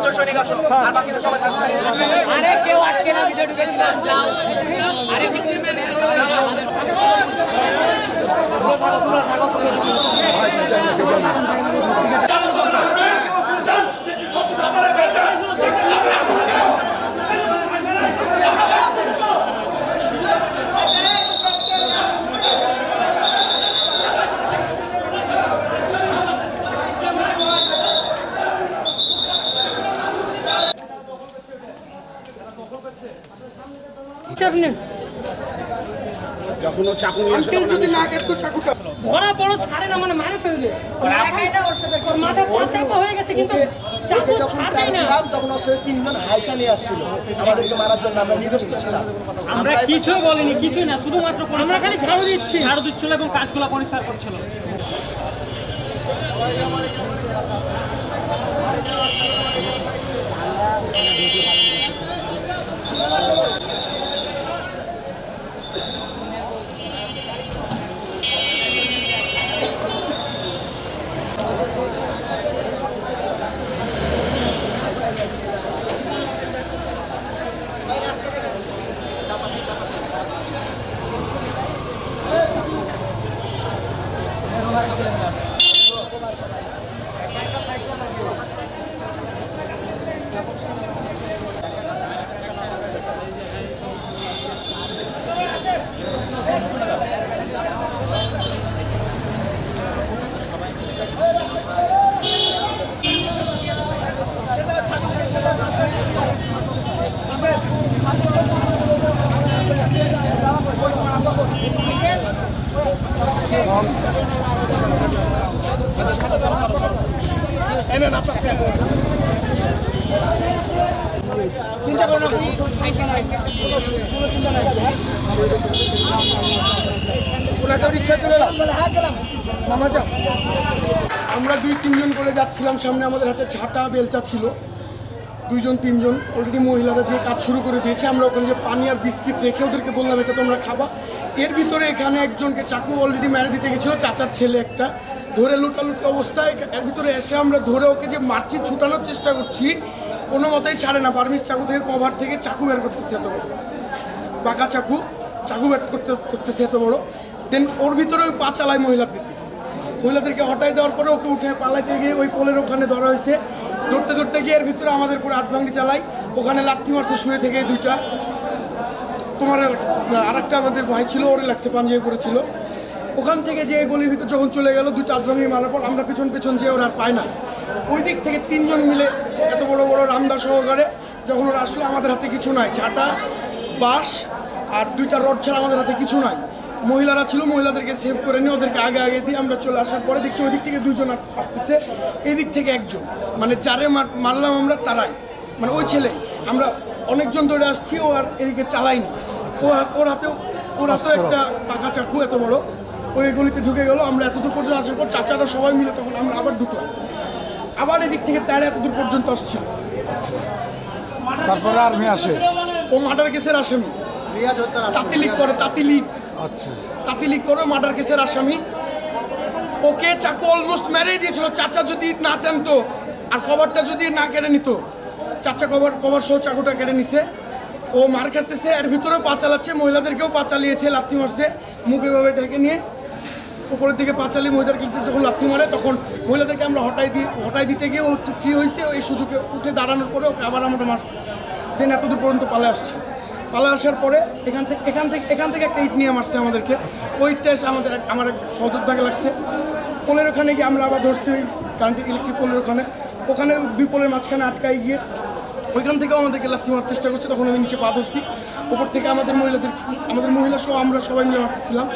পাঁচজন সৈনিক আসো আর বাকিরা সবাই থাকবে আরে কেউ আটকে না ভিডিও ঢুকেছিলাম যাও আরে তিনজন হাইসা নিয়ে আসছিল আমাদেরকে মারার জন্য। আমরা নিরস্ত ছিলাম, আমরা কিছু বলিনি, কিছুই না, শুধুমাত্র আমরা খালি ঝাড়ু দিচ্ছিল এবং কাজগুলো পরিষ্কার করছিল। চিন্তা করো না, রিক্সা চলে গেলাম। আমরা 2-3 জন করে যাচ্ছিলাম, সামনে আমাদের হাতে ঝাঁটা বেলচা ছিল, 2-3 অলরেডি মহিলারা যে কাজ শুরু করে দিয়েছে। আমরা ওখানে যে পানি আর বিস্কিট রেখে ওদেরকে বললাম এটা তোমরা খাবা। এর ভিতরে এখানে একজনকে চাকু অলরেডি মেরে দিতে গেছিলো, চাচার ছেলে একটা, ধরে লুটালুটি অবস্থায়। এর ভিতরে এসে আমরা ধরে ওকে যে মারছি, ছুটানোর চেষ্টা করছি, কোনো মতেই ছাড়ে না। বার্মিজ চাকু থেকে, কভার থেকে চাকু বের করতেছে, এত বড় বাঁকা চাকু বের করতেছে এত বড়। দেন ওর ভিতরে ওই পা চালায় মহিলাদেরকে হটাই দেওয়ার পরে ওকে উঠে পালাইতে গিয়ে ওই পোলের ওখানে ধরা হয়েছে। ধরতে গিয়ে এর ভিতরে আমাদের পুরো হাত ভাঙি চালাই, ওখানে লাথি মারছে শুয়ে থেকে 2টা। তোমার আরেকটা আমাদের ভাই ছিল, ওরে লাগছে, পাঞ্জাবি পরেছিল। ওখান থেকে যে গলির ভিতরে যখন চলে গেল, 2টা হাত ভাঙি মারার পর আমরা পেছন যে ওরা আর পায় না। ওই দিক থেকে 3 জন মিলে এত বড় রামদা সহকারে যখন ওরা আসলে, আমাদের হাতে কিছু নাই, ঝাঁটা বাঁশ আর 2টা রড ছাড়া আমাদের হাতে কিছু নাই। মহিলারা ছিল, মহিলাদেরকে সেভ করে নিয়ে ওদেরকে আগে দিয়ে আমরা চলে আসার পরে দেখছি ওই দিক থেকে 2 জন আসতেছে, এই দিক থেকে 1 জন। মানে যারে মারলাম আমরা তারাই, মানে ওই ছেলে। আমরা অনেকজন ধরে আসছি, ও আর এদিকে চালাইনি। ওর হাতেও একটা পাকা চাকু এত বড়, ওই গলিতে ঢুকে গেল। আমরা এতদূর পর্যন্ত আসার পর চাচারা সবাই মিলে তখন আমরা আবার ঢুকলাম, আবার এদিক থেকে তারা এতদূর পর্যন্ত আসছে। তারপরে আর্মি আসে, ও মার্ডার কেসের আসামি, তাঁতিলিক করে মার্ডার কেসের আসামি। ওকে চাকু অলমোস্ট মেরেই দিয়েছিল। চাচা যদি না টানতো আর কভারটা যদি না কেড়ে নিত, চাচা কভার সহ চাকুটা কেড়ে নিছে। ও মার খাটতেছে, এর ভিতরেও পা চালাচ্ছে, মহিলাদেরকেও পা চালিয়েছে, লাথি মারছে মুখে ভাবে ঢেকে নিয়ে উপরের দিকে পা চালিয়ে মহিলাদেরকে যখন লাথি মারে, তখন মহিলাদেরকে আমরা হটাই দিতে গিয়ে ও একটু ফ্রি হয়েছে। ওই সুযোগে উঠে দাঁড়ানোর পরে ওকে আবার আমরা মারছি। দেন এতদূর পর্যন্ত পালে আসার পরে এখান থেকে একটা ইট নিয়ে মারছে আমাদেরকে। ওইটা এসে আমার এক সহযোদ্ধাকে লাগছে। পোলের ওখানে গিয়ে আমরা আবার ধরছি, ওই কারেন্টের ইলেকট্রিক পোলের ওখানে 2 পোলের মাঝখানে আটকাই গিয়ে ওইখান থেকেও আমাদেরকে লাথি মারার চেষ্টা করছে। তখন আমি নিচে পা ধরছি, ওপর থেকে আমাদের মহিলা সহ আমরা সবাই মিলে মারতেছিলাম।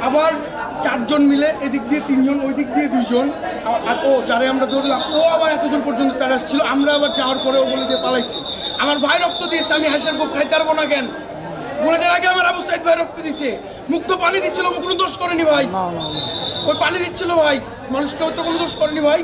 আবার 4 জন মিলে, এদিক দিয়ে 3 জন, ওই দিক দিয়ে 2 জন, আর ও যারে আমরা ধরলাম ও আবার এতদূর পর্যন্ত তারা আসছিল। আমরা আবার যাওয়ার পরে ও বলে দিয়ে পালাইছি। আমার ভাই রক্ত দিয়েছে, আমি হাঁসের গোপ খাইতে পারবো না কেন? বুলেটের আগে আমার আবু সাইদ ভাই রক্ত দিছে, মুখ তো পানি দিচ্ছিল, কোনো দোষ করেনি ভাই। ওই পানি দিচ্ছিল ভাই, মানুষকে তো কোনো দোষ করেনি ভাই।